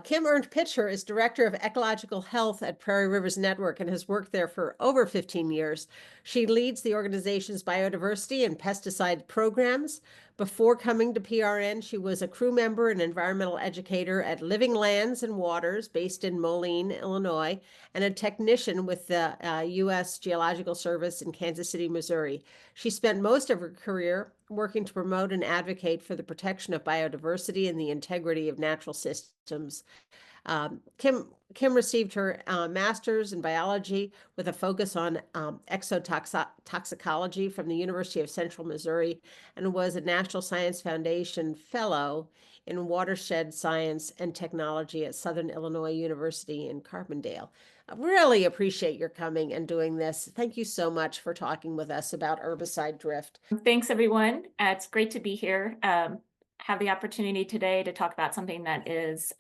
Kim Erndt-Pitcher is Director of Ecological Health at Prairie Rivers Network and has worked there for over 15 years. She leads the organization's biodiversity and pesticide programs. Before coming to PRN, she was a crew member and environmental educator at Living Lands and Waters, based in Moline, Illinois, and a technician with the U.S. Geological Service in Kansas City, Missouri. She spent most of her career working to promote and advocate for the protection of biodiversity and the integrity of natural systems. Kim received her master's in biology with a focus on exotoxicology from the University of Central Missouri, and was a National Science Foundation Fellow in Watershed Science and Technology at Southern Illinois University in Carbondale. I really appreciate your coming and doing this. Thank you so much for talking with us about herbicide drift. Thanks, everyone. It's great to be here. Have the opportunity today to talk about something that is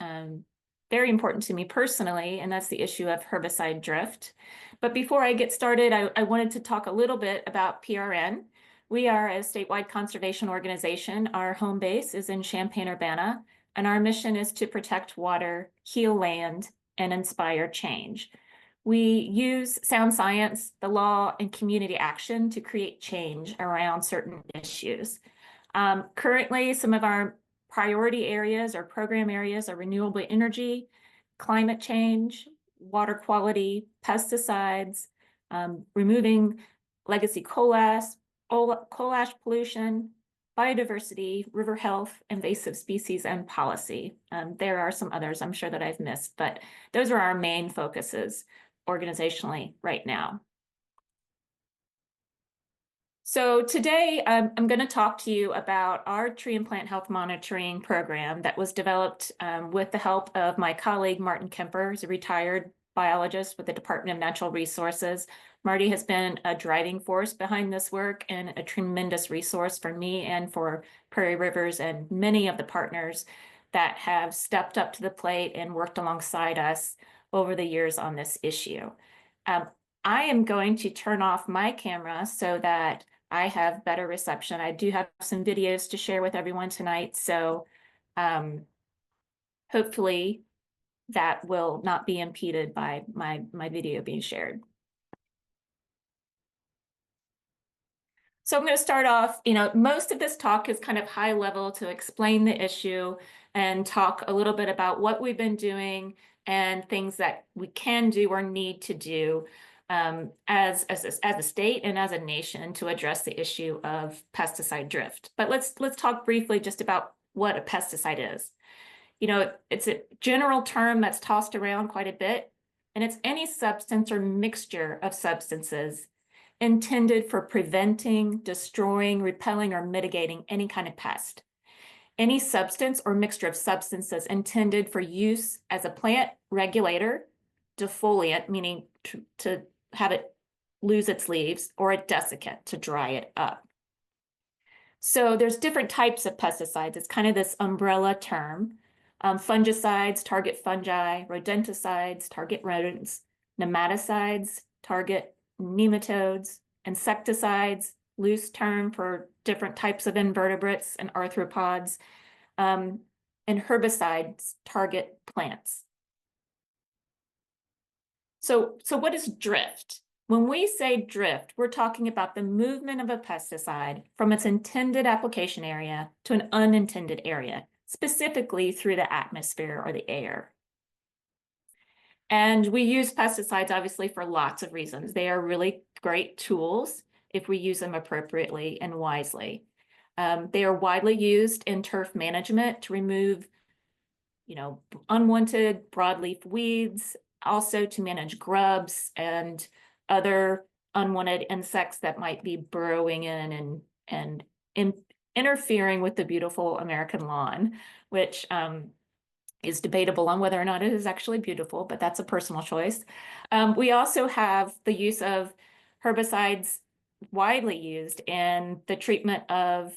very important to me personally, and that's the issue of herbicide drift. But before I get started, I wanted to talk a little bit about PRN. We are a statewide conservation organization. Our home base is in Champaign-Urbana, and our mission is to protect water, heal land, and inspire change. We use sound science, the law, and community action to create change around certain issues. Currently, some of our priority areas or program areas are renewable energy, climate change, water quality, pesticides, removing legacy coal ash pollution, biodiversity, river health, invasive species, and policy. There are some others I'm sure that I've missed, but those are our main focuses organizationally right now. So today I'm going to talk to you about our tree and plant health monitoring program that was developed with the help of my colleague Martin Kemper, who's a retired biologist with the Department of Natural Resources. Marty has been a driving force behind this work and a tremendous resource for me and for Prairie Rivers and many of the partners that have stepped up to the plate and worked alongside us over the years on this issue. I am going to turn off my camera so that I have better reception. I do have some videos to share with everyone tonight, so hopefully that will not be impeded by my video being shared. So I'm going to start off, most of this talk is kind of high level to explain the issue and talk a little bit about what we've been doing and things that we can do or need to do as a state and as a nation to address the issue of pesticide drift. But let's talk briefly just about what a pesticide is. It's a general term that's tossed around quite a bit, and it's any substance or mixture of substances intended for preventing, destroying, repelling, or mitigating any kind of pest. Any substance or mixture of substances intended for use as a plant regulator, defoliant, meaning to have it lose its leaves, or a desiccant, to dry it up. So there's different types of pesticides. It's kind of this umbrella term. Fungicides target fungi, rodenticides target rodents, nematicides target nematodes, insecticides, loose term for different types of invertebrates and arthropods, and herbicides target plants. So what is drift? When we say drift, we're talking about the movement of a pesticide from its intended application area to an unintended area, specifically through the atmosphere or the air. And we use pesticides, obviously, for lots of reasons. They are really great tools if we use them appropriately and wisely. They are widely used in turf management to remove, unwanted broadleaf weeds, also to manage grubs and other unwanted insects that might be burrowing in and interfering with the beautiful American lawn, which is debatable on whether or not it is actually beautiful, but that's a personal choice. We also have the use of herbicides widely used in the treatment of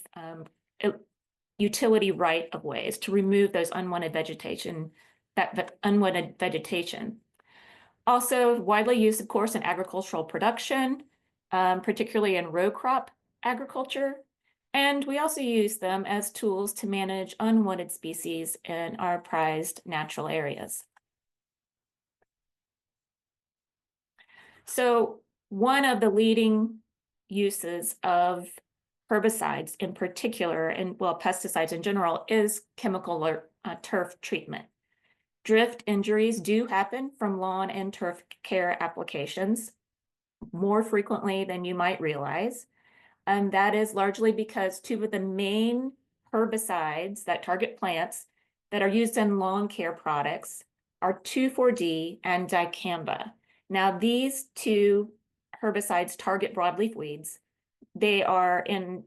utility right-of-ways to remove those unwanted vegetation, that unwanted vegetation. Also widely used, of course, in agricultural production, particularly in row crop agriculture, And we also use them as tools to manage unwanted species in our prized natural areas. So one of the leading uses of herbicides in particular, and well, pesticides in general, is chemical or turf treatment. Drift injuries do happen from lawn and turf care applications more frequently than you might realize. And that is largely because two of the main herbicides that target plants that are used in lawn care products are 2,4-D and dicamba. Now, these two herbicides target broadleaf weeds. They are in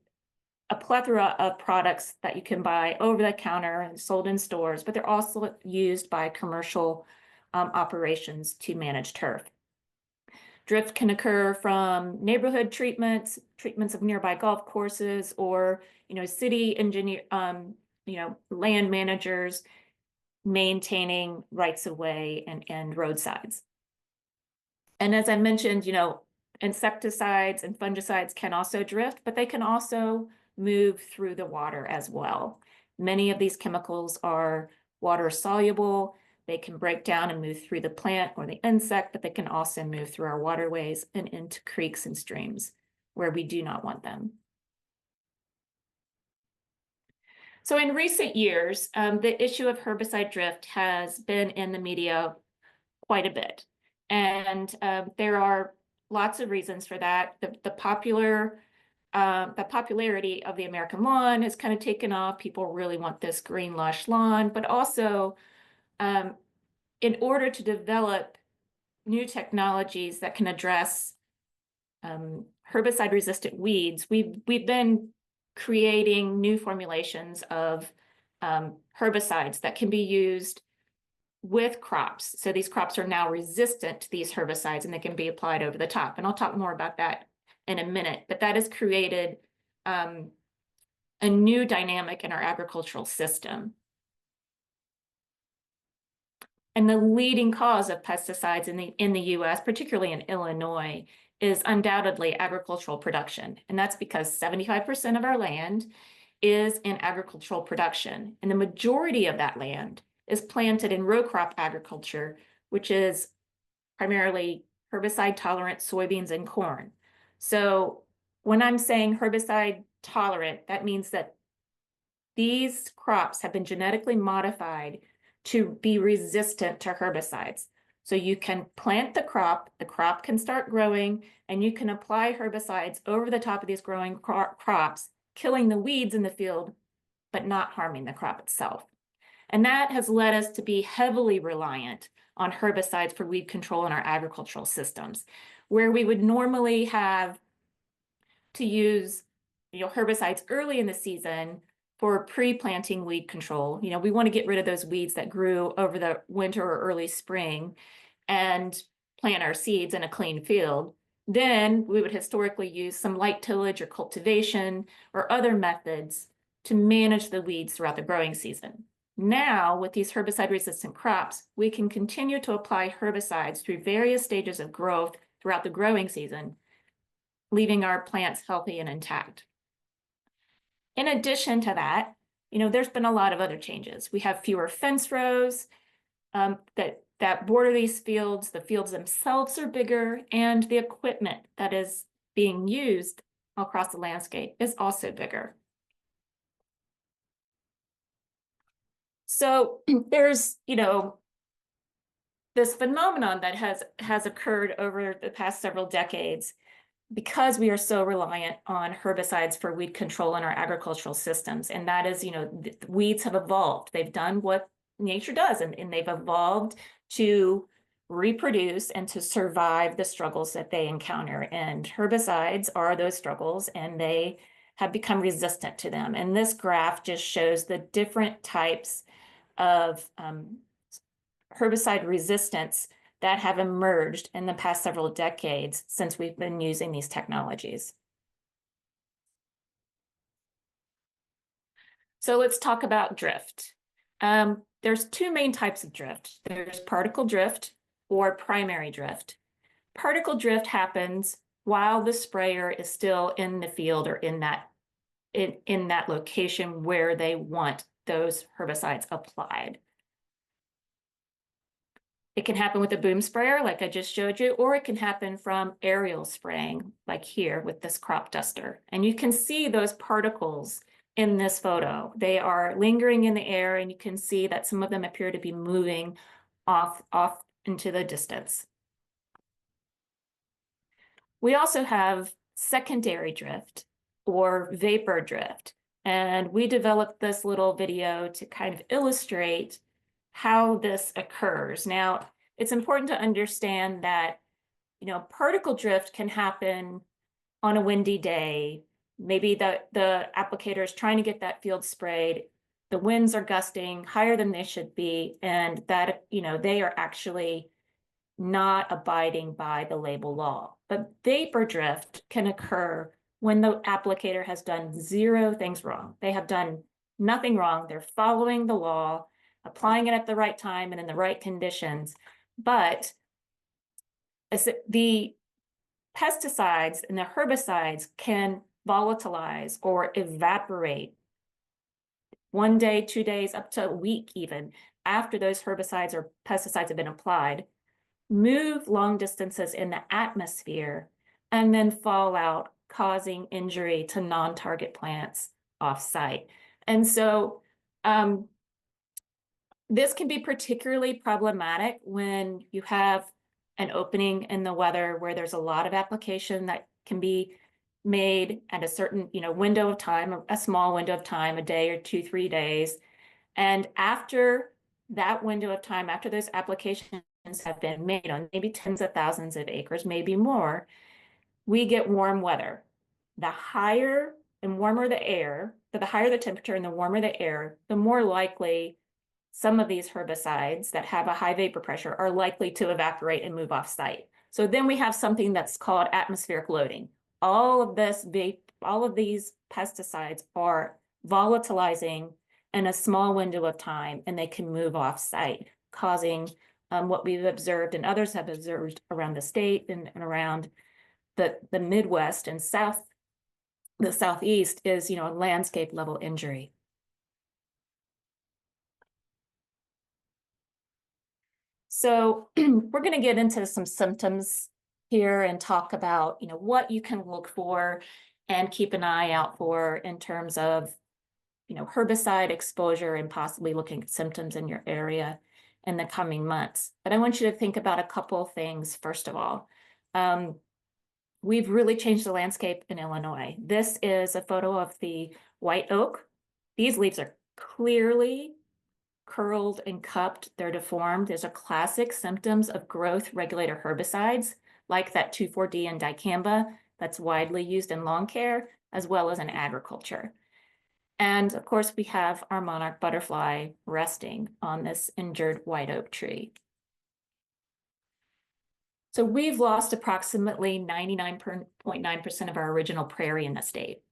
a plethora of products that you can buy over the counter and sold in stores, but they're also used by commercial operations to manage turf. Drift can occur from neighborhood treatments of nearby golf courses, or city engineer, land managers maintaining rights of way and roadsides. And as I mentioned, insecticides and fungicides can also drift, but they can also move through the water as well. Many of these chemicals are water soluble. They can break down and move through the plant or the insect, but they can also move through our waterways and into creeks and streams where we do not want them. So in recent years, the issue of herbicide drift has been in the media quite a bit. And there are lots of reasons for that. The popularity of the American lawn has kind of taken off. People really want this green, lush lawn, but also in order to develop new technologies that can address herbicide-resistant weeds, we've been creating new formulations of herbicides that can be used with crops. So these crops are now resistant to these herbicides and they can be applied over the top. And I'll talk more about that in a minute, but that has created a new dynamic in our agricultural system. And the leading cause of pesticides in the US, particularly in Illinois, is undoubtedly agricultural production. And that's because 75% of our land is in agricultural production. And the majority of that land is planted in row crop agriculture, which is primarily herbicide-tolerant soybeans and corn. So when I'm saying herbicide tolerant, that means that these crops have been genetically modified to be resistant to herbicides. So you can plant the crop can start growing, and you can apply herbicides over the top of these growing crops, killing the weeds in the field, but not harming the crop itself. And that has led us to be heavily reliant on herbicides for weed control in our agricultural systems, where we would normally have to use herbicides early in the season for pre-planting weed control. We want to get rid of those weeds that grew over the winter or early spring and plant our seeds in a clean field. Then we would historically use some light tillage or cultivation or other methods to manage the weeds throughout the growing season. Now, with these herbicide-resistant crops, we can continue to apply herbicides through various stages of growth throughout the growing season, leaving our plants healthy and intact. In addition to that, there's been a lot of other changes. We have fewer fence rows that border these fields. The fields themselves are bigger, and the equipment that is being used across the landscape is also bigger. So there's, this phenomenon that has occurred over the past several decades because we are so reliant on herbicides for weed control in our agricultural systems. And that is, weeds have evolved. They've done what nature does, and they've evolved to reproduce and to survive the struggles that they encounter. And herbicides are those struggles, and they have become resistant to them. And this graph just shows the different types of herbicide resistance that have emerged in the past several decades since we've been using these technologies. So let's talk about drift. There's two main types of drift. There's particle drift or primary drift. Particle drift happens while the sprayer is still in the field or in that in that location where they want those herbicides applied. It can happen with a boom sprayer, like I just showed you, or it can happen from aerial spraying, like here with this crop duster. And you can see those particles in this photo. They are lingering in the air, and you can see that some of them appear to be moving off into the distance. We also have secondary drift or vapor drift. And we developed this little video to kind of illustrate how this occurs. Now, it's important to understand that, particle drift can happen on a windy day. Maybe the applicator is trying to get that field sprayed. The winds are gusting higher than they should be, and that, they are actually not abiding by the label law. But vapor drift can occur when the applicator has done 0 things wrong. They have done nothing wrong. They're following the law, applying it at the right time and in the right conditions. But the pesticides and the herbicides can volatilize or evaporate 1 day, 2 days, up to a week even after those herbicides or pesticides have been applied, move long distances in the atmosphere, and then fall out, causing injury to non-target plants off-site. And so this can be particularly problematic when you have an opening in the weather where there's a lot of application that can be made at a certain window of time, a small window of time, a day or 2, 3 days. And after that window of time, after those applications have been made on maybe tens of thousands of acres, maybe more, we get warm weather. The higher and warmer the air, the higher the temperature and the warmer the air, the more likely some of these herbicides that have a high vapor pressure are likely to evaporate and move off site. So then we have something that's called atmospheric loading. All of these pesticides are volatilizing in a small window of time, and they can move off site, causing what we've observed and others have observed around the state and around the Midwest and the Southeast is, a landscape level injury. So we're going to get into some symptoms here and talk about, what you can look for and keep an eye out for in terms of, herbicide exposure and possibly looking at symptoms in your area in the coming months. But I want you to think about a couple of things, first of all. We've really changed the landscape in Illinois. This is a photo of the white oak. These leaves are clearly curled and cupped. They're deformed. These are classic symptoms of growth regulator herbicides, like that 2,4-D and dicamba that's widely used in lawn care, as well as in agriculture. And of course, we have our monarch butterfly resting on this injured white oak tree. So we've lost approximately 99.9% of our original prairie in the state,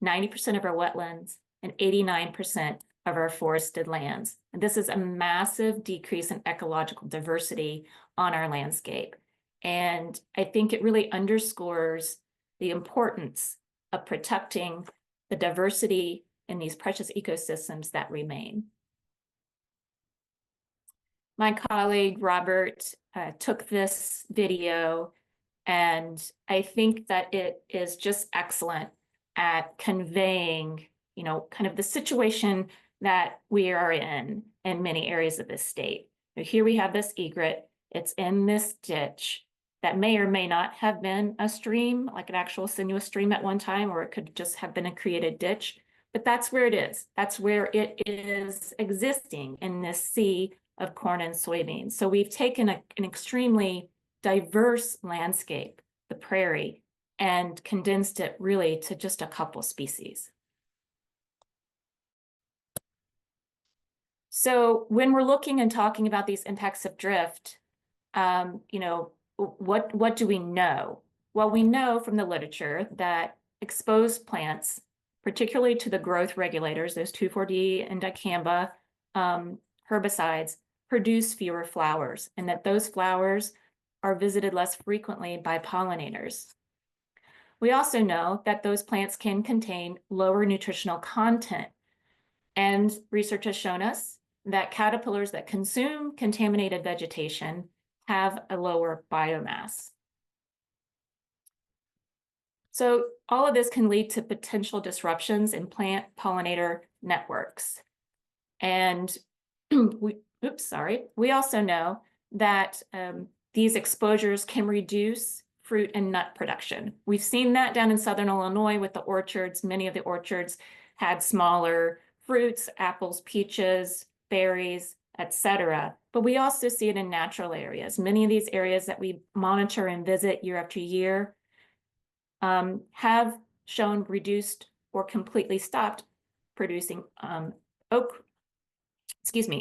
90% of our wetlands, and 89% of our forested lands. And this is a massive decrease in ecological diversity on our landscape. And I think it really underscores the importance of protecting the diversity in these precious ecosystems that remain. My colleague, Robert, took this video, and I think that it is just excellent at conveying, kind of the situation that we are in many areas of this state. So here we have this egret. It's in this ditch that may or may not have been a stream, like an actual sinuous stream at one time, or it could just have been a created ditch. But that's where it is. That's where it is existing in this sea of corn and soybeans. So we've taken an extremely diverse landscape, the prairie, and condensed it really to just a couple species. So when we're looking and talking about these impacts of drift, what do we know? Well, we know from the literature that exposed plants, particularly to the growth regulators, those 2,4-D and dicamba herbicides, produce fewer flowers, and that those flowers are visited less frequently by pollinators. We also know that those plants can contain lower nutritional content. And research has shown us that caterpillars that consume contaminated vegetation have a lower biomass. So all of this can lead to potential disruptions in plant pollinator networks. And we also know that these exposures can reduce fruit and nut production. We've seen that down in Southern Illinois with the orchards. Many of the orchards had smaller fruits, apples, peaches, berries, etc. But we also see it in natural areas. Many of these areas that we monitor and visit year after year have shown reduced or completely stopped producing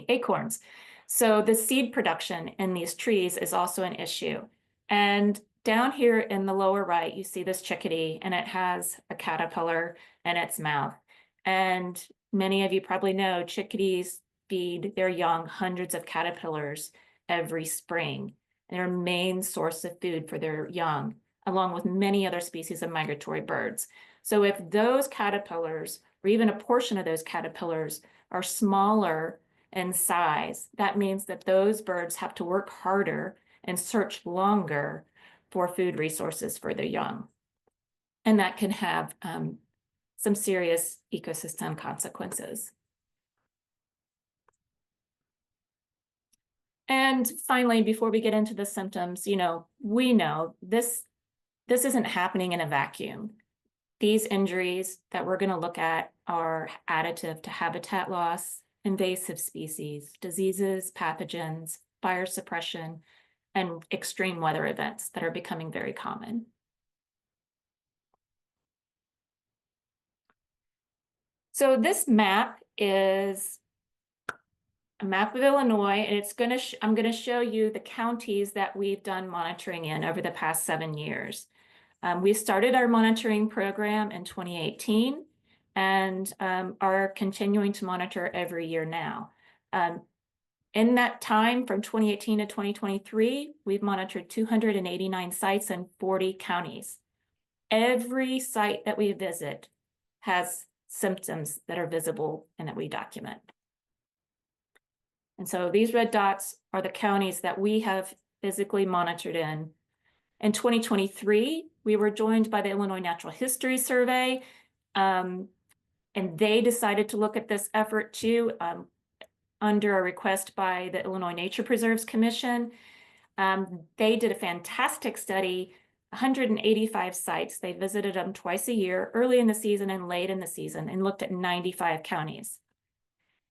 acorns. So the seed production in these trees is also an issue. And down here in the lower right, you see this chickadee, and it has a caterpillar in its mouth. And many of you probably know chickadees feed their young hundreds of caterpillars every spring. Their main source of food for their young, along with many other species of migratory birds. So if those caterpillars, or even a portion of those caterpillars, are smaller in size, that means that those birds have to work harder and search longer for food resources for their young. And that can have some serious ecosystem consequences. And finally, before we get into the symptoms, we know this isn't happening in a vacuum. These injuries that we're going to look at are additive to habitat loss, invasive species, diseases, pathogens, fire suppression, and extreme weather events that are becoming very common. So this map is a map of Illinois, and I'm going to show you the counties that we've done monitoring in over the past 7 years. We started our monitoring program in 2018 and are continuing to monitor every year now. In that time, from 2018 to 2023, we've monitored 289 sites in 40 counties. Every site that we visit has symptoms that are visible and that we document. And so these red dots are the counties that we have physically monitored in. In 2023, we were joined by the Illinois Natural History Survey, and they decided to look at this effort too, under a request by the Illinois Nature Preserves Commission. They did a fantastic study, 185 sites. They visited them twice a year, early in the season and late in the season, and looked at 95 counties.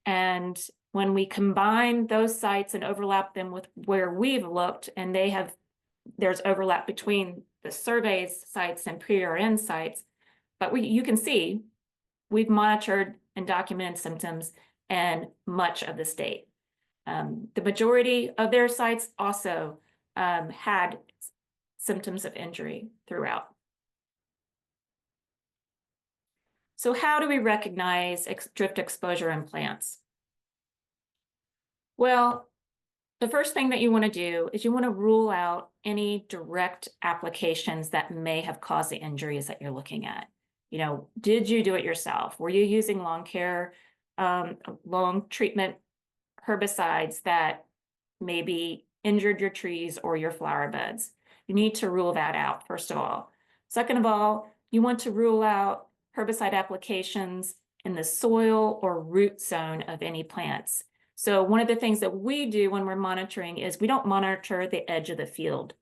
And when we combine those sites and overlap them with where we've looked, and there's overlap between the survey's sites and PRN sites, but you can see we've monitored and documented symptoms in much of the state. The majority of their sites also had symptoms of injury throughout. So how do we recognize drift exposure in plants? Well, the first thing that you want to do is you want to rule out any direct applications that may have caused the injuries that you're looking at. Did you do it yourself? Were you using long treatment herbicides that maybe injured your trees or your flower beds? You need to rule that out, first of all. Second of all, you want to rule out herbicide applications in the soil or root zone of any plants. So one of the things that we do when we're monitoring is we don't monitor the edge of the field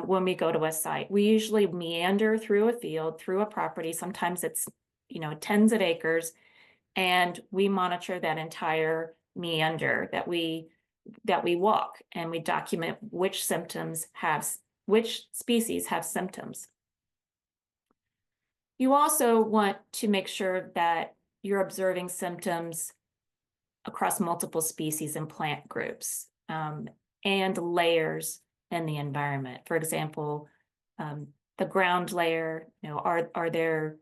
when we go to a site. We usually meander through a field, through a property. Sometimes it's, tens of acres, and we monitor that entire meander that we walk, and we document which species have symptoms. You also want to make sure that you're observing symptoms across multiple species and plant groups and layers in the environment. For example, the ground layer, are there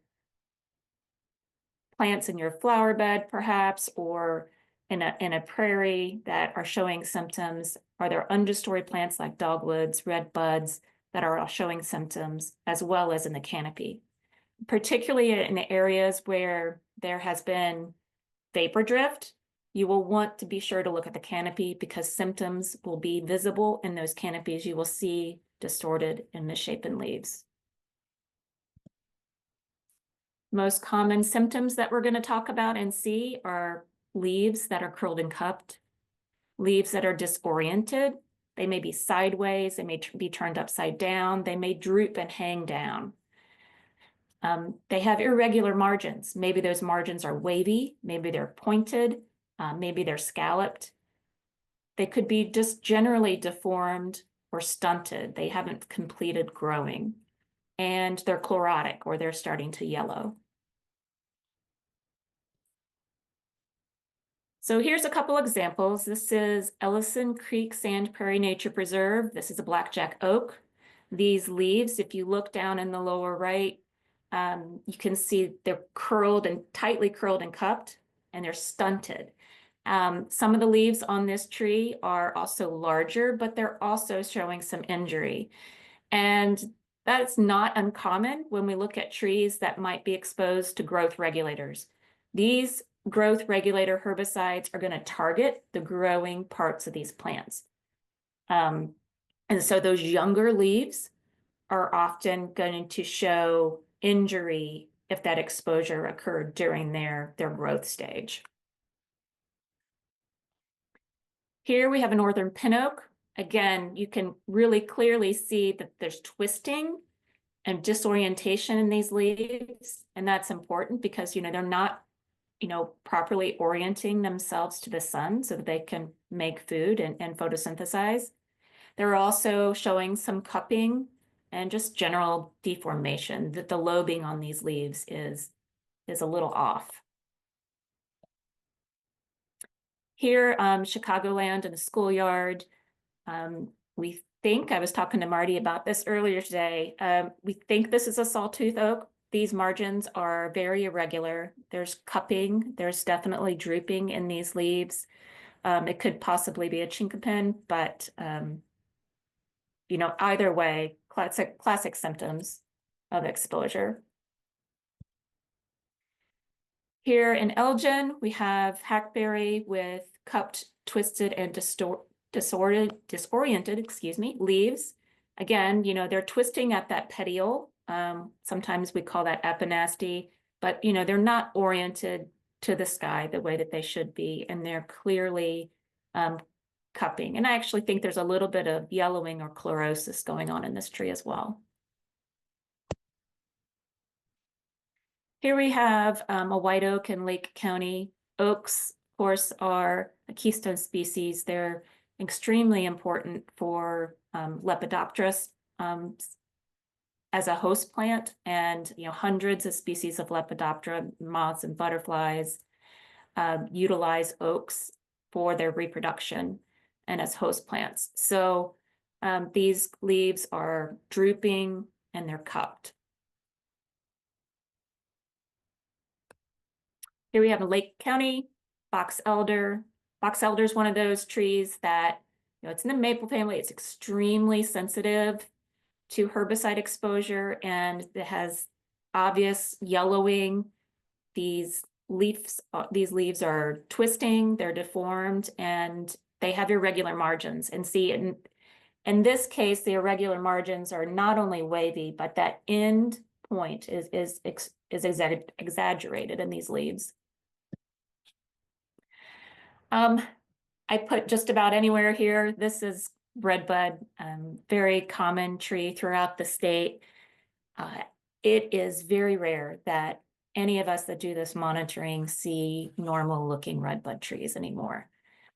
plants in your flower bed perhaps, or in a prairie that are showing symptoms? Are there understory plants like dogwoods, red buds that are all showing symptoms, as well as in the canopy, particularly in the areas where there has been vapor drift. You will want to be sure to look at the canopy because symptoms will be visible in those canopies. You will see distorted and misshapen leaves. Most common symptoms that we're going to talk about and see are leaves that are curled and cupped, leaves that are disoriented. They may be sideways, they may be turned upside down, they may droop and hang down. They have irregular margins. Maybe those margins are wavy, maybe they're pointed, maybe they're scalloped. They could be just generally deformed or stunted. They haven't completed growing. And they're chlorotic, or they're starting to yellow. So here's a couple examples. This is Ellison Creek Sand Prairie Nature Preserve. This is a blackjack oak. These leaves, if you look down in the lower right, you can see they're curled and tightly curled and cupped, and they're stunted. Some of the leaves on this tree are also larger, but they're also showing some injury. And that's not uncommon when we look at trees that might be exposed to growth regulators. These growth regulator herbicides are going to target the growing parts of these plants. And so those younger leaves are often going to show injury if that exposure occurred during their growth stage. Here we have a northern pin oak. Again, you can really clearly see that there's twisting and disorientation in these leaves. And that's important because, they're not, properly orienting themselves to the sun so that they can make food and photosynthesize. They're also showing some cupping and just general deformation, that the lobing on these leaves is a little off. Here, Chicagoland in the schoolyard, we think, I was talking to Marty about this earlier today, we think this is a sawtooth oak. These margins are very irregular. There's cupping, there's definitely drooping in these leaves. It could possibly be a chinkapin, but either way, classic symptoms of exposure. Here in Elgin, we have hackberry with cupped, twisted, and disoriented, leaves. Again, they're twisting at that petiole. Sometimes we call that epinasty, but they're not oriented to the sky the way that they should be, and they're clearly cupping. And I actually think there's a little bit of yellowing or chlorosis going on in this tree as well. Here we have a white oak in Lake County. Oaks, of course, are a keystone species. They're extremely important for Lepidopterus as a host plant, and hundreds of species of Lepidoptera, moths and butterflies, utilize oaks for their reproduction and as host plants. So these leaves are drooping and they're cupped. Here we have a Lake County box elder. Box elder is one of those trees that, it's in the maple family. It's extremely sensitive to herbicide exposure, and it has obvious yellowing. These leaves are twisting, they're deformed, and they have irregular margins. And see, in this case, the irregular margins are not only wavy, but that end point is exaggerated in these leaves. I put just about anywhere here. This is redbud, very common tree throughout the state. It is very rare that any of us that do this monitoring see normal looking redbud trees anymore.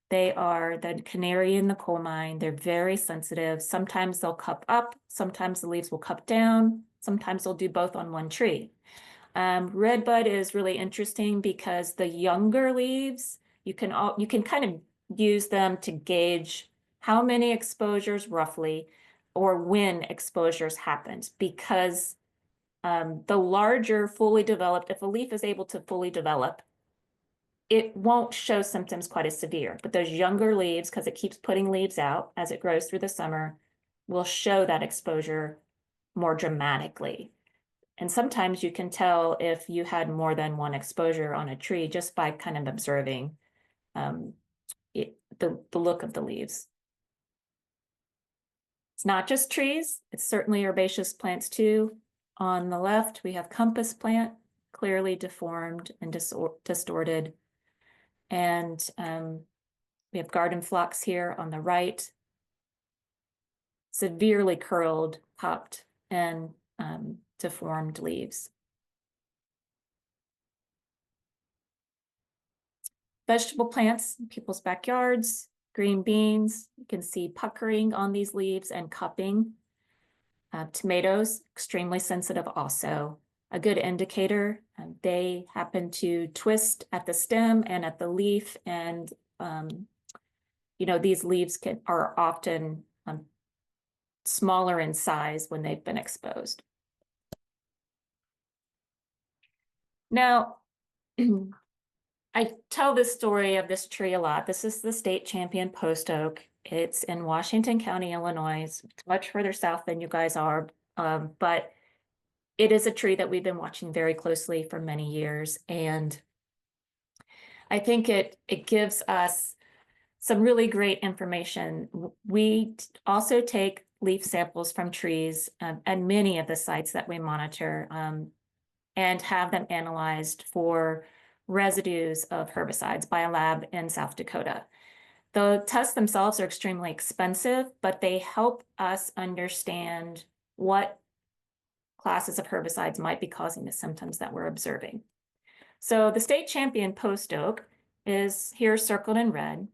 They are the canary in the coal mine. They're very sensitive. Sometimes they'll cup up, sometimes the leaves will cup down, sometimes they'll do both on one tree. Redbud is really interesting because the younger leaves, you can kind of use them to gauge how many exposures roughly, or when exposures happened, because the larger fully developed, if a leaf is able to fully develop, it won't show symptoms quite as severe. But those younger leaves, because it keeps putting leaves out as it grows through the summer, will show that exposure more dramatically. And sometimes you can tell if you had more than one exposure on a tree just by kind of observing the look of the leaves. It's not just trees, it's certainly herbaceous plants too. On the left, we have compass plant, clearly deformed and distorted. And we have garden phlox here on the right, severely curled, popped, and deformed leaves. Vegetable plants in people's backyards, green beans, you can see puckering on these leaves and cupping. Tomatoes, extremely sensitive also. A good indicator, they happen to twist at the stem and at the leaf, and these leaves are often smaller in size when they've been exposed. Now, I tell this story of this tree a lot. This is the state champion post oak. It's in Washington County, Illinois. It's much further south than you guys are, but it is a tree that we've been watching very closely for many years. And I think it gives us some really great information. We also take leaf samples from trees at many of the sites that we monitor and have them analyzed for residues of herbicides by a lab in South Dakota. The tests themselves are extremely expensive, but they help us understand what classes of herbicides might be causing the symptoms that we're observing. So the state champion post oak is here circled in red.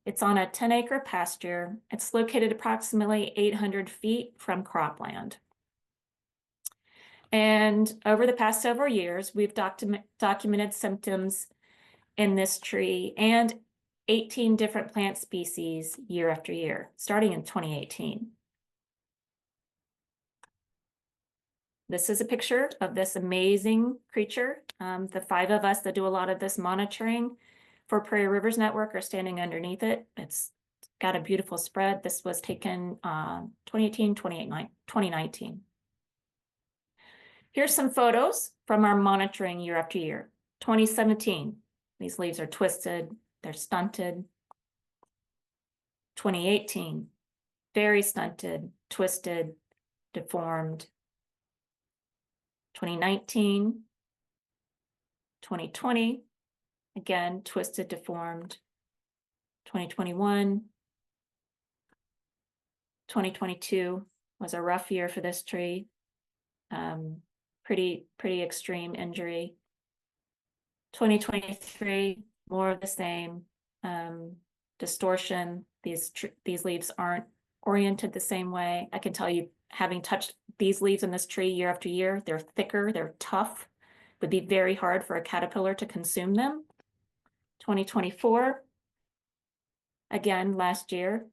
It's on a 10-acre pasture. It's located approximately 800 feet from cropland. And over the past several years, we've documented symptoms in this tree and 18 different plant species year after year, starting in 2018. This is a picture of this amazing creature. The 5 of us that do a lot of this monitoring for Prairie Rivers Network are standing underneath it. It's got a beautiful spread. This was taken 2018, 2019. Here's some photos from our monitoring year after year. 2017, these leaves are twisted, they're stunted. 2018, very stunted, twisted, deformed. 2019, 2020, again, twisted, deformed. 2021, 2022 was a rough year for this tree. Pretty extreme injury. 2023, more of the same. Distortion. These leaves aren't oriented the same way. I can tell you, having touched these leaves in this tree year after year, they're thicker, they're tough. It would be very hard for a caterpillar to consume them. 2024, again, last year.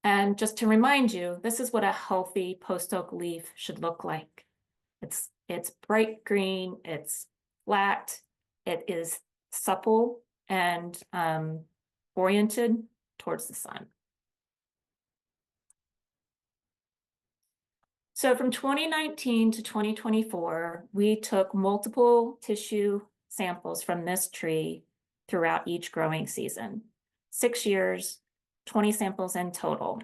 And just to remind you, this is what a healthy post oak leaf should look like. It's bright green, it's flat, it is supple and oriented towards the sun. So from 2019 to 2024, we took multiple tissue samples from this tree throughout each growing season. 6 years, 20 samples in total.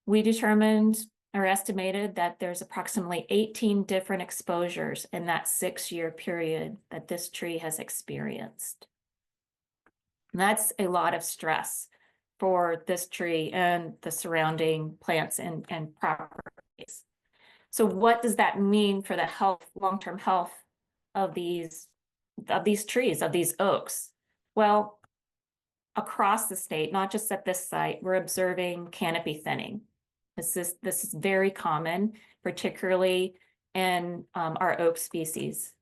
We determined or estimated that there's approximately 18 different exposures in that 6-year period that this tree has experienced. And that's a lot of stress for this tree and the surrounding plants and properties. So what does that mean for the health, long-term health of these trees, of these oaks? Well, across the state, not just at this site, we're observing canopy thinning. This is very common, particularly in our oak species.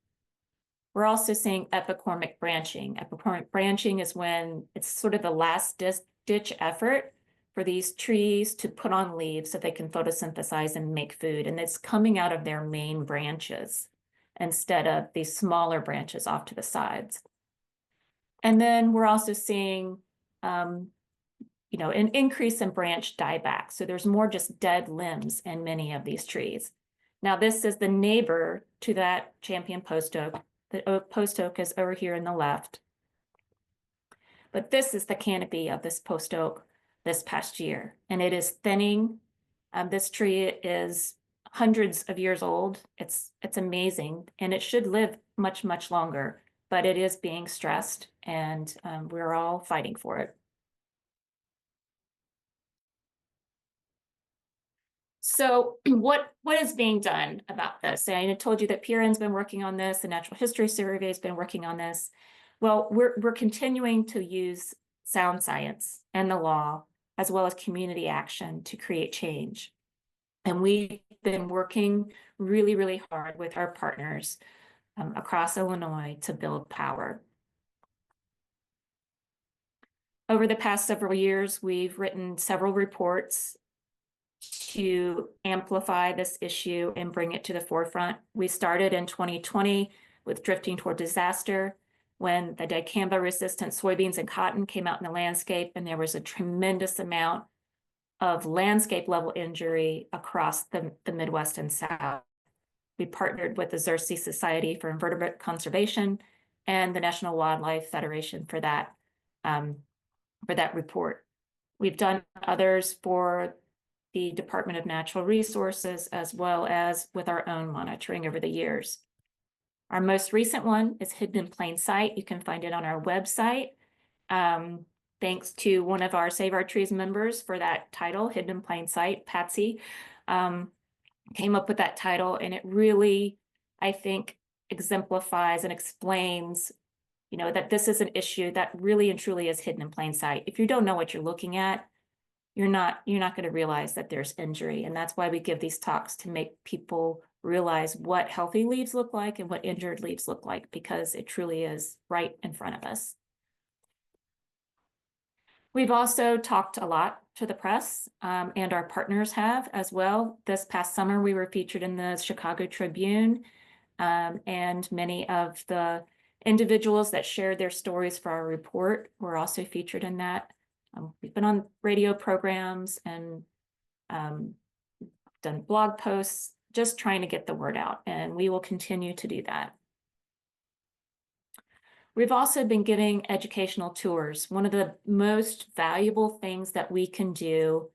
We're also seeing epicormic branching. Epicormic branching is when it's sort of the last ditch effort for these trees to put on leaves so they can photosynthesize and make food. And it's coming out of their main branches instead of these smaller branches off to the sides. And then we're also seeing an increase in branch dieback. So there's more just dead limbs in many of these trees. Now, this is the neighbor to that champion post oak. The post oak is over here in the left. But this is the canopy of this post oak this past year, and it is thinning. This tree is hundreds of years old. It's amazing, and it should live much, much longer, but it is being stressed, and we're all fighting for it. So what is being done about this? I told you that PRN's been working on this, the Natural History Survey has been working on this. Well, we're continuing to use sound science and the law, as well as community action to create change. And we've been working really, really hard with our partners across Illinois to build power. Over the past several years, we've written several reports to amplify this issue and bring it to the forefront. We started in 2020 with Drifting Toward Disaster, when the dicamba-resistant soybeans and cotton came out in the landscape, and there was a tremendous amount of landscape level injury across the Midwest and South. We partnered with the Xerces Society for Invertebrate Conservation and the National Wildlife Federation for that report. We've done others for the Department of Natural Resources, as well as with our own monitoring over the years. Our most recent one is Hidden in Plain Sight. You can find it on our website. Thanks to one of our Save Our Trees members for that title, Hidden in Plain Sight, Patsy, came up with that title, and it really, I think, exemplifies and explains, that this is an issue that really and truly is hidden in plain sight. If you don't know what you're looking at, you're not going to realize that there's injury. And that's why we give these talks, to make people realize what healthy leaves look like and what injured leaves look like, because it truly is right in front of us. We've also talked a lot to the press, and our partners have as well. This past summer, we were featured in the Chicago Tribune, and many of the individuals that shared their stories for our report were also featured in that. We've been on radio programs and done blog posts, just trying to get the word out, and we will continue to do that. We've also been giving educational tours. One of the most valuable things that we can do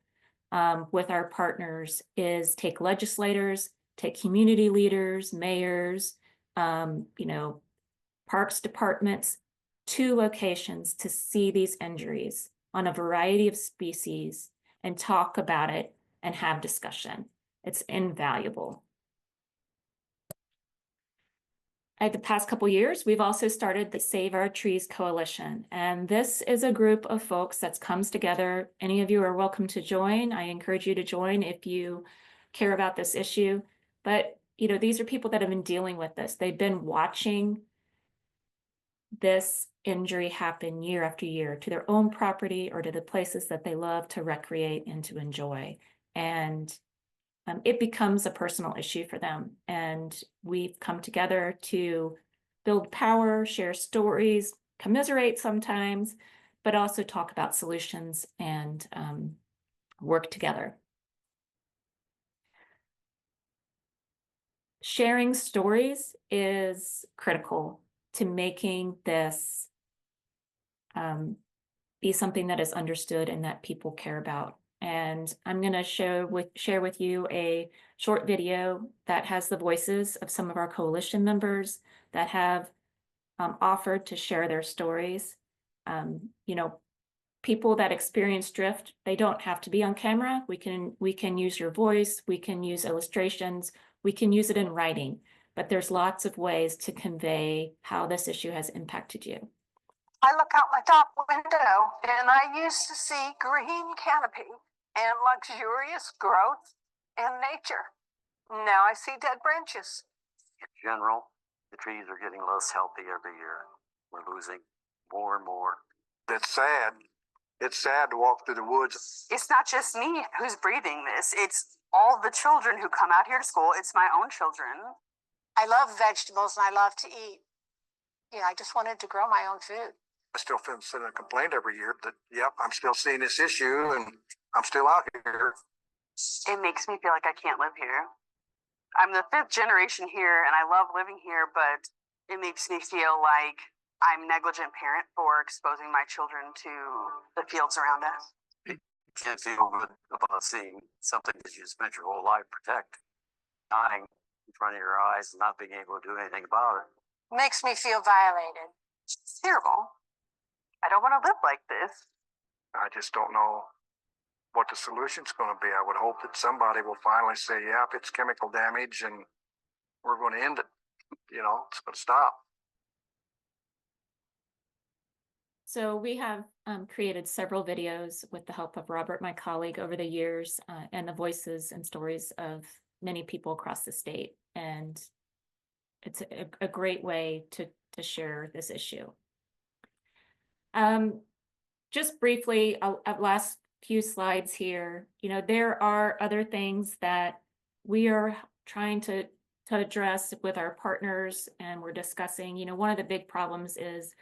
with our partners is take legislators, take community leaders, mayors, parks departments to locations to see these injuries on a variety of species and talk about it and have discussion. It's invaluable. At the past couple years, we've also started the Save Our Trees Coalition, and this is a group of folks that comes together. Any of you are welcome to join. I encourage you to join if you care about this issue. But these are people that have been dealing with this. They've been watching this injury happen year after year to their own property or to the places that they love to recreate and to enjoy. And it becomes a personal issue for them. And we've come together to build power, share stories, commiserate sometimes, but also talk about solutions and work together. Sharing stories is critical to making this be something that is understood and that people care about. And I'm going to share with you a short video that has the voices of some of our coalition members that have offered to share their stories. People that experience drift, they don't have to be on camera. We can use your voice, we can use illustrations, we can use it in writing, but there's lots of ways to convey how this issue has impacted you. I look out my top window and I used to see green canopy and luxurious growth and nature. Now I see dead branches. In general, the trees are getting less healthy every year. We're losing more and more. That's sad. It's sad to walk through the woods. It's not just me who's breathing this. It's all the children who come out here to school. It's my own children. I love vegetables and I love to eat. I just wanted to grow my own food. I still send a complaint every year that, yep, I'm still seeing this issue and I'm still out here. It makes me feel like I can't live here. I'm the 5th generation here and I love living here, but it makes me feel like I'm negligent parent for exposing my children to the fields around us. You can't feel good about seeing something that you spent your whole life protect, dying in front of your eyes and not being able to do anything about it. Makes me feel violated. It's terrible. I don't want to live like this. I just don't know what the solution's going to be. I would hope that somebody will finally say, yep, it's chemical damage and we're going to end it. You know, it's going to stop. So we have created several videos with the help of Robert, my colleague, over the years, and the voices and stories of many people across the state. And it's a great way to share this issue. Just briefly, last few slides here, you know, there are other things that we are trying to address with our partners, and we're discussing. You know, one of the big problems is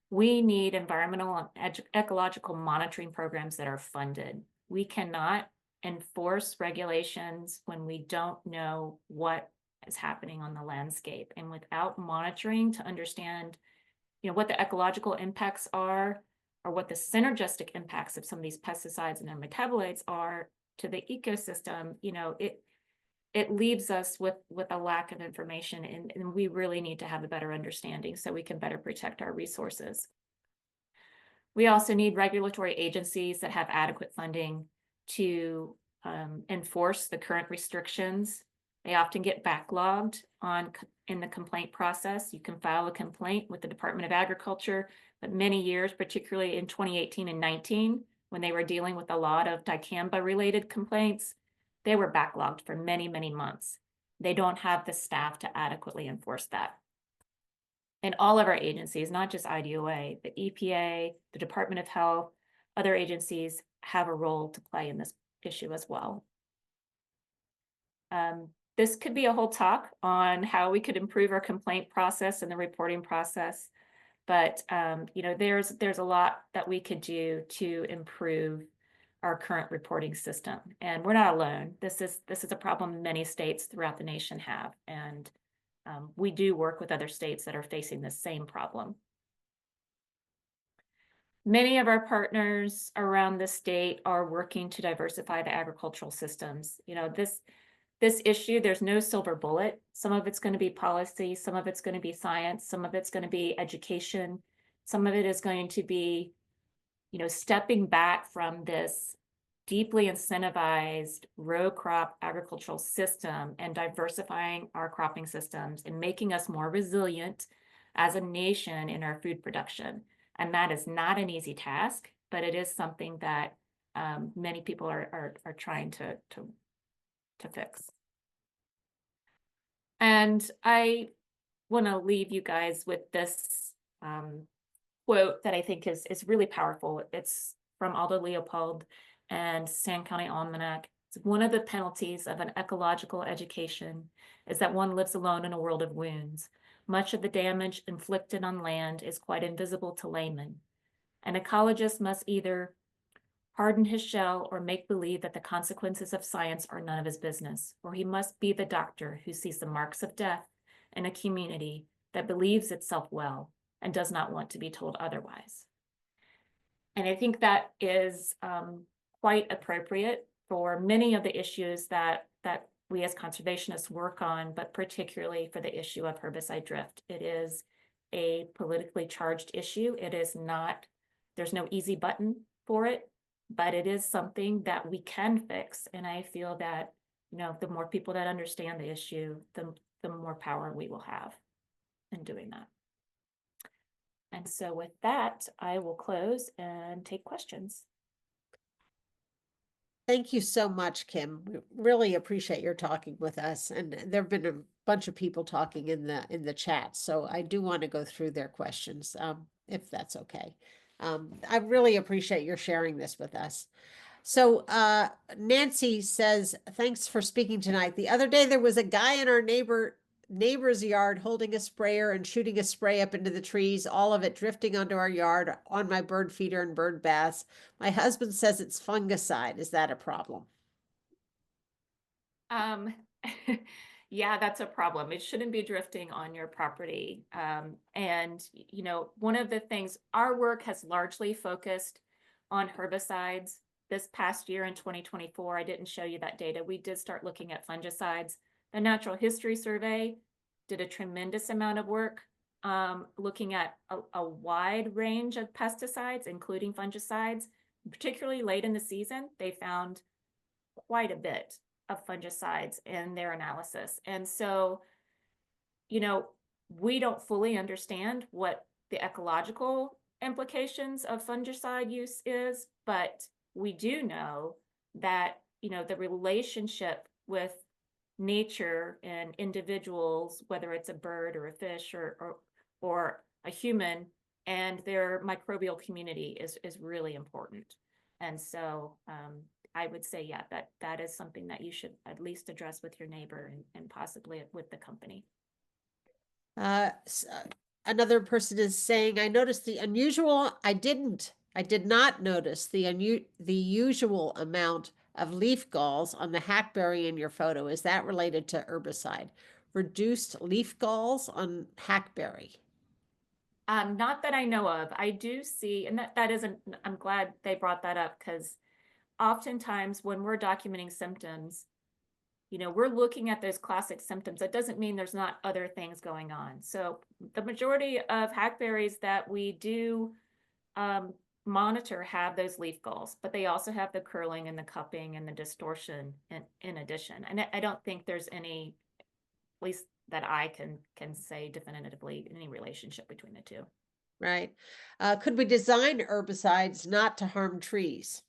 we need environmental and ecological monitoring programs that are funded. We cannot enforce regulations when we don't know what is happening on the landscape. And without monitoring to understand, you know, what the ecological impacts are, or what the synergistic impacts of some of these pesticides and their metabolites are to the ecosystem, you know, it leaves us with a lack of information, and we really need to have a better understanding so we can better protect our resources. We also need regulatory agencies that have adequate funding to enforce the current restrictions. They often get backlogged in the complaint process. You can file a complaint with the Department of Agriculture, but many years, particularly in 2018 and 19, when they were dealing with a lot of dicamba-related complaints, they were backlogged for many, many months. They don't have the staff to adequately enforce that. And all of our agencies, not just IDOA, the EPA, the Department of Health, other agencies have a role to play in this issue as well. This could be a whole talk on how we could improve our complaint process and the reporting process. But you know, there's a lot that we could do to improve our current reporting system, and we're not alone. This is a problem many states throughout the nation have, and we do work with other states that are facing the same problem. Many of our partners around the state are working to diversify the agricultural systems. You know, this issue, there's no silver bullet. Some of it's going to be policy, some of it's going to be science, some of it's going to be education, some of it is going to be, you know, stepping back from this deeply incentivized row crop agricultural system and diversifying our cropping systems and making us more resilient as a nation in our food production. And that is not an easy task, but it is something that many people are trying to fix. And I want to leave you guys with this quote that I think is really powerful. It's from Aldo Leopold and Sand County Almanac. It's one of the penalties of an ecological education is that one lives alone in a world of wounds. Much of the damage inflicted on land is quite invisible to laymen. An ecologist must either harden his shell or make believe that the consequences of science are none of his business, or he must be the doctor who sees the marks of death in a community that believes itself well and does not want to be told otherwise. And I think that is quite appropriate for many of the issues that we as conservationists work on, but particularly for the issue of herbicide drift. It is a politically charged issue. It is not, there's no easy button for it, but it is something that we can fix. And I feel that, you know, the more people that understand the issue, the more power we will have in doing that. And so with that, I will close and take questions. Thank you so much, Kim. We really appreciate your talking with us. And there have been a bunch of people talking in the chat, so I do want to go through their questions, if that's okay. I really appreciate your sharing this with us. So Nancy says, thanks for speaking tonight. The other day there was a guy in our neighbor's yard holding a sprayer and shooting a spray up into the trees, all of it drifting onto our yard on my bird feeder and bird baths. My husband says it's fungicide. Is that a problem? Yeah, that's a problem. It shouldn't be drifting on your property. And, you know, one of the things, our work has largely focused on herbicides. This past year in 2024, I didn't show you that data. We did start looking at fungicides. The Natural History Survey did a tremendous amount of work looking at a wide range of pesticides, including fungicides. Particularly late in the season, they found quite a bit of fungicides in their analysis. And so, you know, we don't fully understand what the ecological implications of fungicide use is, but we do know that, you know, the relationship with nature and individuals, whether it's a bird or a fish or a human, and their microbial community is really important. And so I would say, yeah, that is something that you should at least address with your neighbor and possibly with the company. Another person is saying, I noticed the unusual, I did not notice the usual amount of leaf galls on the hackberry in your photo. Is that related to herbicide? Reduced leaf galls on hackberry. Not that I know of. I do see, and that isn't, I'm glad they brought that up, because oftentimes when we're documenting symptoms, you know, we're looking at those classic symptoms. That doesn't mean there's not other things going on. So the majority of hackberries that we do monitor have those leaf galls, but they also have the curling and the cupping and the distortion in addition. And I don't think there's any, at least that I can say definitively, any relationship between the two. Right. Could we design herbicides not to harm trees?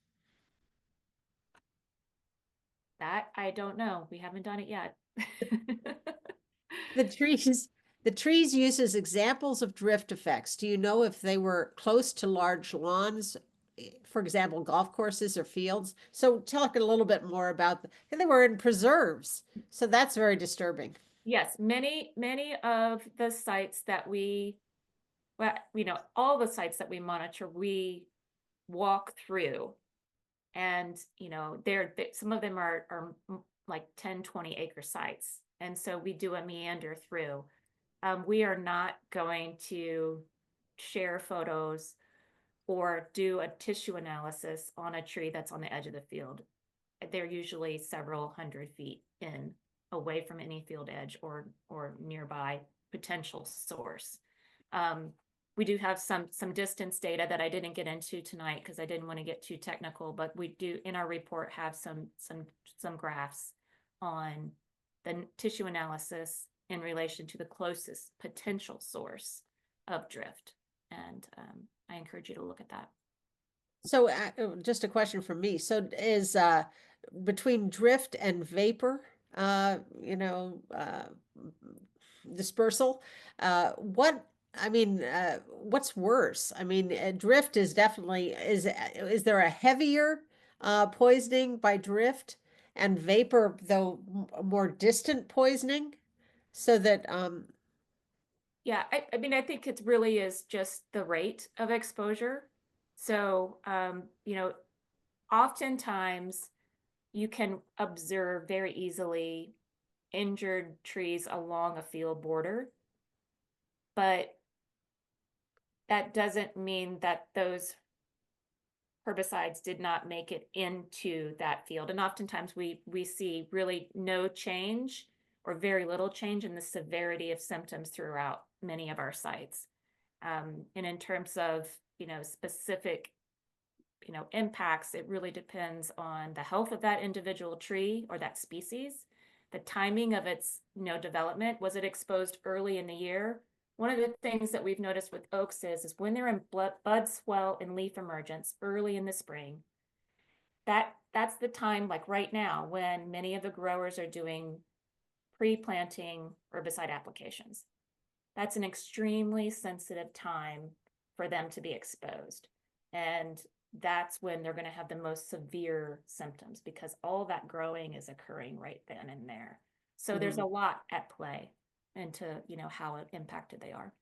That I don't know. We haven't done it yet. The trees used as examples of drift effects. Do you know if they were close to large lawns, for example, golf courses or fields? So talk a little bit more about, and they were in preserves. So that's very disturbing. Yes, many of the sites that well, you know, all the sites that we monitor, we walk through, and, you know, some of them are like 10, 20 acre sites. And so we do a meander through. We are not going to share photos or do a tissue analysis on a tree that's on the edge of the field. They're usually several hundred feet away from any field edge or nearby potential source. We do have some distance data that I didn't get into tonight because I didn't want to get too technical, but we do in our report have some graphs on the tissue analysis in relation to the closest potential source of drift. And I encourage you to look at that. So just a question from me. So is between drift and vapor, you know, dispersal, what's worse? I mean, drift is definitely, is there a heavier poisoning by drift, and vapor, though more distant poisoning? So that, Yeah, I mean, I think it really is just the rate of exposure. So, you know, oftentimes you can observe very easily injured trees along a field border, but that doesn't mean that those herbicides did not make it into that field. And oftentimes we see really no change or very little change in the severity of symptoms throughout many of our sites. And in terms of, you know, specific, you know, impacts, it really depends on the health of that individual tree or that species, the timing of its, you know, development. Was it exposed early in the year? One of the things that we've noticed with oaks is when they're in bud swell and leaf emergence early in the spring, that's the time, like right now, when many of the growers are doing pre-planting herbicide applications. That's an extremely sensitive time for them to be exposed. And that's when they're going to have the most severe symptoms, because all that growing is occurring right then and there. So there's a lot at play. into, you know, how impacted they are.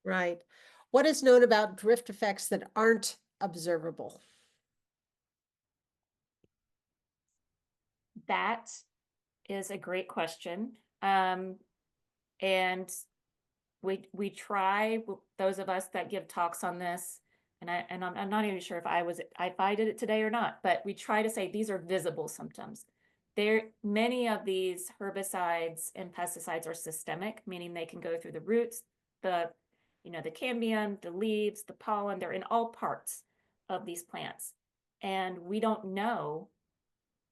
Right. What is known about drift effects that aren't observable? That is a great question. And we try, those of us that give talks on this, and I'm not even sure if I did it today or not, but we try to say these are visible symptoms. Many of these herbicides and pesticides are systemic, meaning they can go through the roots, the cambium, the leaves, the pollen, they're in all parts of these plants. And we don't know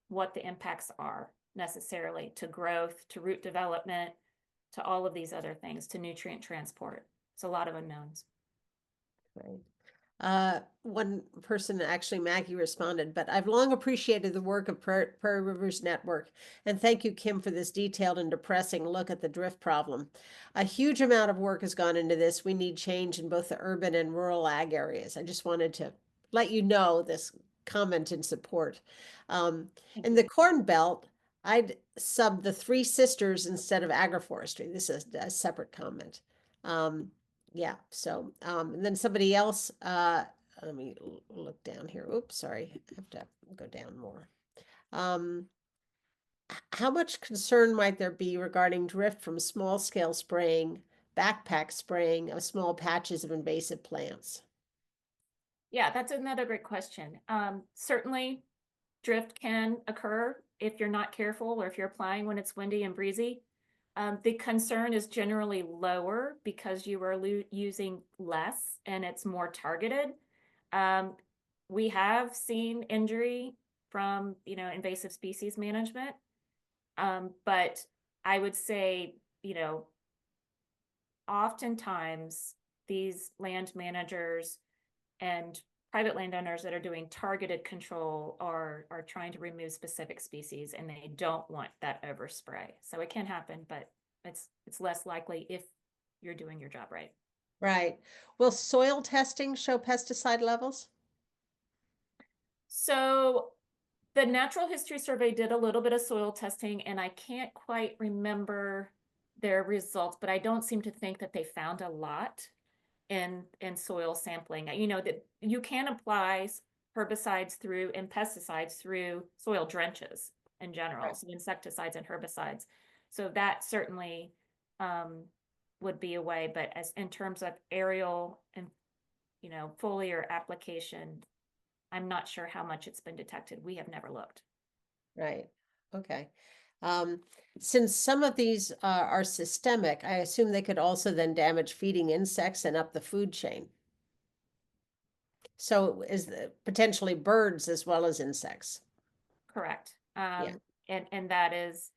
what the impacts are necessarily to growth, to root development, to all of these other things, to nutrient transport. It's a lot of unknowns. Right. One person, actually Maggie, responded, but I've long appreciated the work of Prairie Rivers Network, and thank you, Kim, for this detailed and depressing look at the drift problem. A huge amount of work has gone into this. We need change in both the urban and rural ag areas. I just wanted to let you know this comment in support. In the Corn Belt, I'd sub the Three Sisters instead of agroforestry. This is a separate comment. Yeah, so and then somebody else, let me look down here. Oops, sorry, I have to go down more. How much concern might there be regarding drift from small scale spraying, backpack spraying of small patches of invasive plants? Yeah, that's another great question. Certainly drift can occur if you're not careful or if you're applying when it's windy and breezy. The concern is generally lower because you are using less and it's more targeted. We have seen injury from, invasive species management. But I would say, oftentimes these land managers and private landowners that are doing targeted control are trying to remove specific species, and they don't want that overspray. So it can happen, but it's less likely if you're doing your job right. Right. Will soil testing show pesticide levels? So the Natural History Survey did a little bit of soil testing, and I can't quite remember their results, but I don't seem to think that they found a lot in soil sampling. You know that you can apply herbicides through and pesticides through soil drenches in general, Right. so insecticides and herbicides. So that certainly would be a way, but as in terms of aerial and foliar application, I'm not sure how much it's been detected. We have never looked. Right. Okay. Since some of these are systemic, I assume they could also then damage feeding insects and up the food chain. So is potentially birds as well as insects. Correct. Yeah. And that is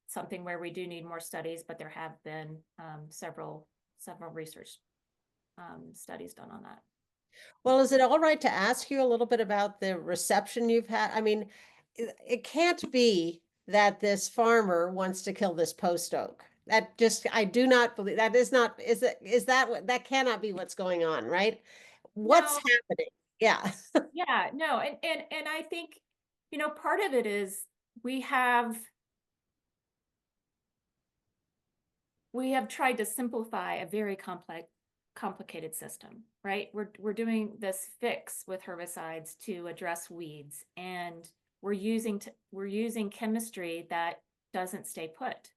something where we do need more studies, but there have been several research studies done on that. Well, is it all right to ask you a little bit about the reception you've had? I mean, it can't be that this farmer wants to kill this post oak. That just, I do not believe that is not, is that what, that cannot be what's going on, right? What's No. happening? Yeah. Yeah, no, and I think, part of it is we have tried to simplify a very complicated system, right? We're doing this fix with herbicides to address weeds, and we're using chemistry that doesn't stay put.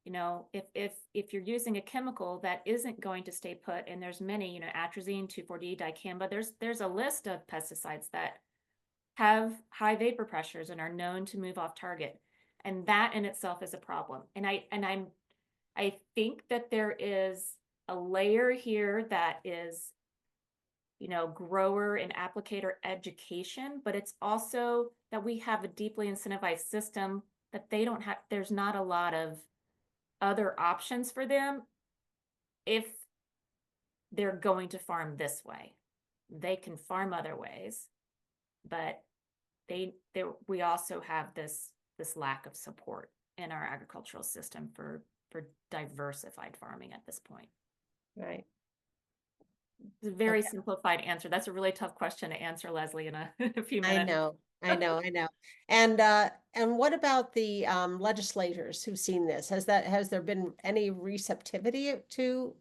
If you're using a chemical that isn't going to stay put, and there's many, atrazine, 2,4-D, dicamba, there's a list of pesticides that have high vapor pressures and are known to move off target, and that in itself is a problem. And I think that there is a layer here that is, grower and applicator education, but it's also that we have a deeply incentivized system that they don't have. There's not a lot of other options for them if they're going to farm this way. They can farm other ways, but we also have this lack of support in our agricultural system for diversified farming at this point. Right. It's a very simplified answer. That's a really tough question to answer, Leslie, in a few minutes. I know. I know, I know. And what about the legislators who've seen this? Has there been any receptivity to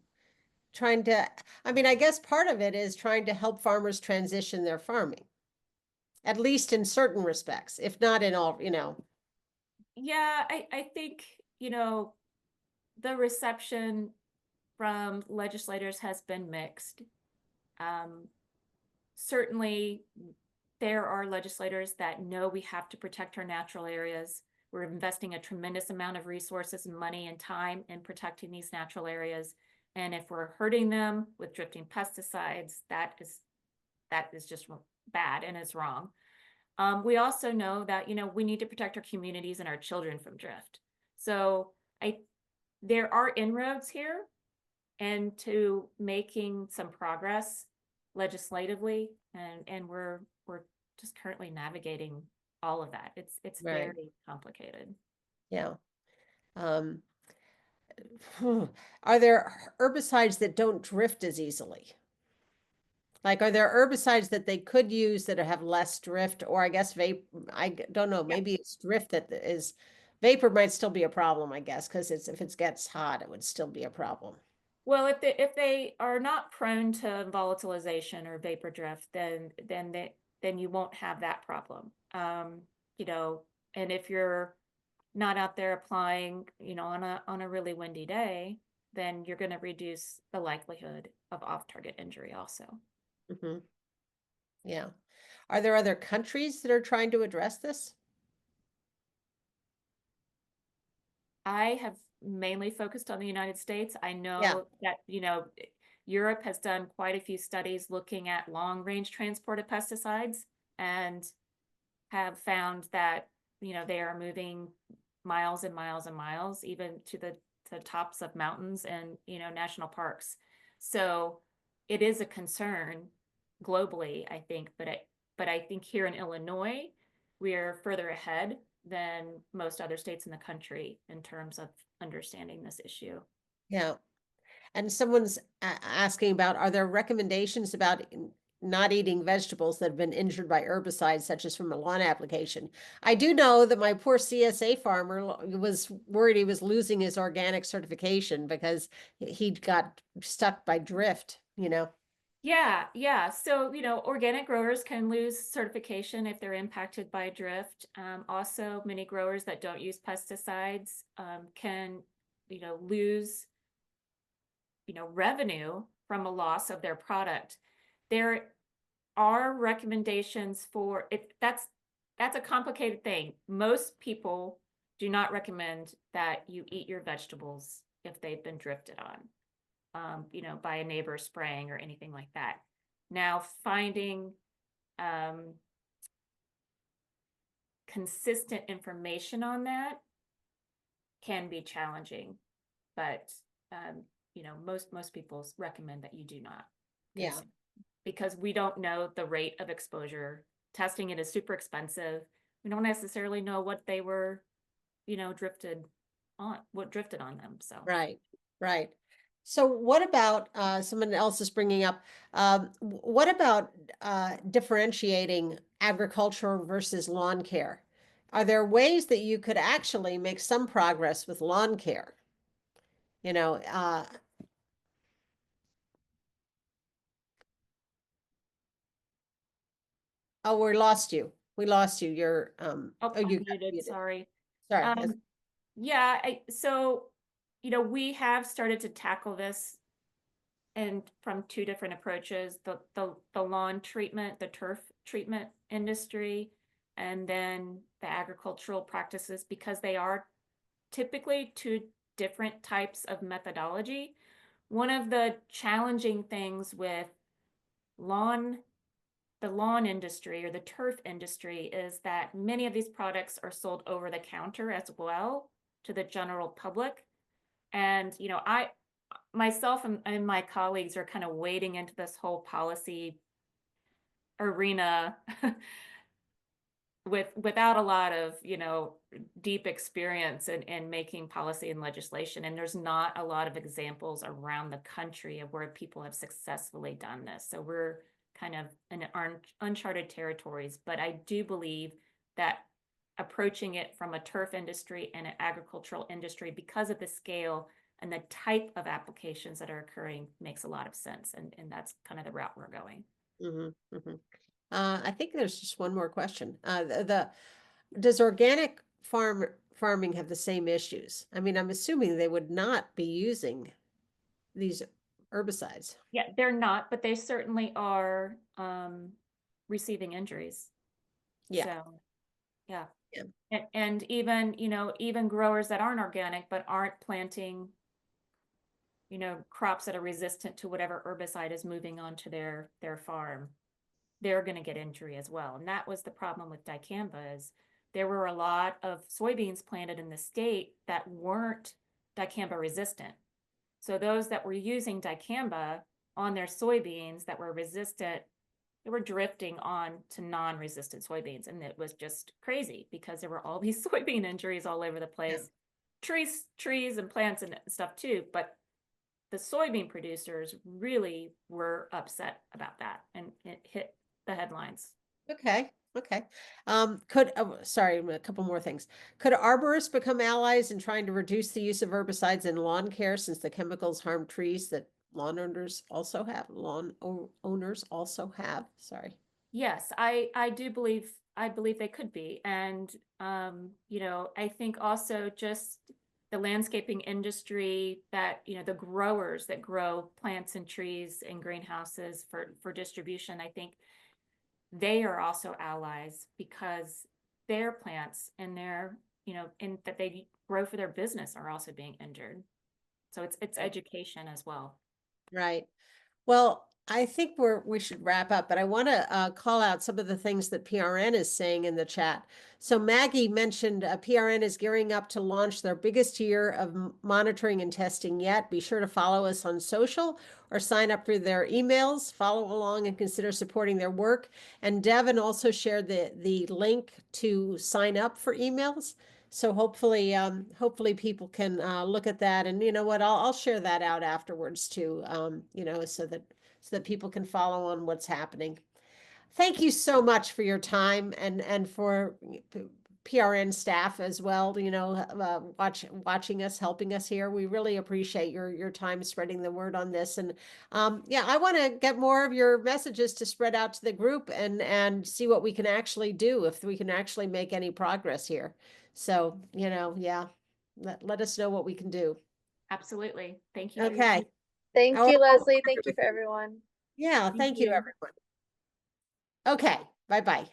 trying to, I mean, I guess part of it is trying to help farmers transition their farming, at least in certain respects, if not in all, you know. Yeah, I think, the reception from legislators has been mixed. Certainly, there are legislators that know we have to protect our natural areas. We're investing a tremendous amount of resources and money and time in protecting these natural areas. And if we're hurting them with drifting pesticides, that is just bad and it's wrong. We also know that, we need to protect our communities and our children from drift. So there are inroads here and to making some progress legislatively, and we're just currently navigating all of that. It's Right. very complicated. Yeah. Are there herbicides that don't drift as easily? Like, are there herbicides that they could use that have less drift, or I guess don't know, maybe it's drift that is, vapor might still be a problem, I guess, because if it gets hot, it would still be a problem. Well, if they are not prone to volatilization or vapor drift, then you won't have that problem. And if you're not out there applying, on a really windy day, then you're going to reduce the likelihood of off-target injury also. Mm-hmm. Yeah. Are there other countries that are trying to address this? I have mainly focused on the United States. I know Yeah. that, Europe has done quite a few studies looking at long-range transport of pesticides and have found that, they are moving miles and miles and miles, even to the tops of mountains and, national parks. So it is a concern globally, I think, but I think here in Illinois, we're further ahead than most other states in the country in terms of understanding this issue. Yeah. And someone's asking about, are there recommendations about not eating vegetables that have been injured by herbicides, such as from a lawn application? I do know that my poor CSA farmer was worried he was losing his organic certification because he got stuck by drift, Yeah. So, organic growers can lose certification if they're impacted by drift. Also, many growers that don't use pesticides can, lose, revenue from a loss of their product. There are recommendations for it. That's a complicated thing. Most people do not recommend that you eat your vegetables if they've been drifted on. By a neighbor spraying or anything like that. Now, finding consistent information on that can be challenging, but most people recommend that you do not. Yeah. Because we don't know the rate of exposure. Testing it is super expensive. We don't necessarily know what they were, drifted on them. So Right. So what about, someone else is bringing up, what about differentiating agriculture versus lawn care? Are there ways that you could actually make some progress with lawn care? Oh, we lost you. You're, I'm you got muted, muted. sorry. Sorry. Yeah, so we have started to tackle this and from two different approaches, the lawn treatment, the turf treatment industry, and then the agricultural practices, because they are typically two different types of methodology. One of the challenging things with the lawn industry or the turf industry is that many of these products are sold over the counter as well to the general public. And, I myself and my colleagues are kind of wading into this whole policy arena without a lot of, deep experience in making policy and legislation. And there's not a lot of examples around the country of where people have successfully done this. So we're kind of in uncharted territories. But I do believe that approaching it from a turf industry and an agricultural industry, because of the scale and the type of applications that are occurring, makes a lot of sense. And that's kind of the route we're going. I think there's just one more question. Does organic farming have the same issues? I mean, I'm assuming they would not be using these herbicides. Yeah, they're not, but they certainly are receiving injuries. Yeah. So, yeah. Yeah. And even, even growers that aren't organic, but aren't planting, crops that are resistant to whatever herbicide is moving onto their farm, they're going to get injury as well. And that was the problem with dicamba, is there were a lot of soybeans planted in the state that weren't dicamba resistant. So those that were using dicamba on their soybeans that were resistant, they were drifting on to non-resistant soybeans. And it was just crazy because there were all these soybean injuries all over the place. Yeah. Trees and plants and stuff too. But the soybean producers really were upset about that, and it hit the headlines. Okay. Sorry, a couple more things. Could arborists become allies in trying to reduce the use of herbicides in lawn care, since the chemicals harm trees that lawn owners also have? Sorry. Yes, I do believe they could be. And I think also just the landscaping industry, that the growers that grow plants and trees in greenhouses for distribution, I think they are also allies, because their plants and their and that they grow for their business are also being injured. So it's education as well. Right. Well, I think we should wrap up, but I want to call out some of the things that PRN is saying in the chat. So Maggie mentioned PRN is gearing up to launch their biggest year of monitoring and testing yet. Be sure to follow us on social or sign up for their emails, follow along and consider supporting their work. And Devin also shared the link to sign up for emails. So hopefully people can look at that. And you know what, I'll share that out afterwards too, so that people can follow on what's happening. Thank you so much for your time, and for PRN staff as well, watching us, helping us here. We really appreciate your time spreading the word on this. And I want to get more of your messages to spread out to the group and see what we can actually do, if we can actually make any progress here. So, let us know what we can do. Absolutely. Thank you. Okay. Thank you, Leslie. Thank you for everyone. Yeah, thank you, everyone. Okay, bye-bye.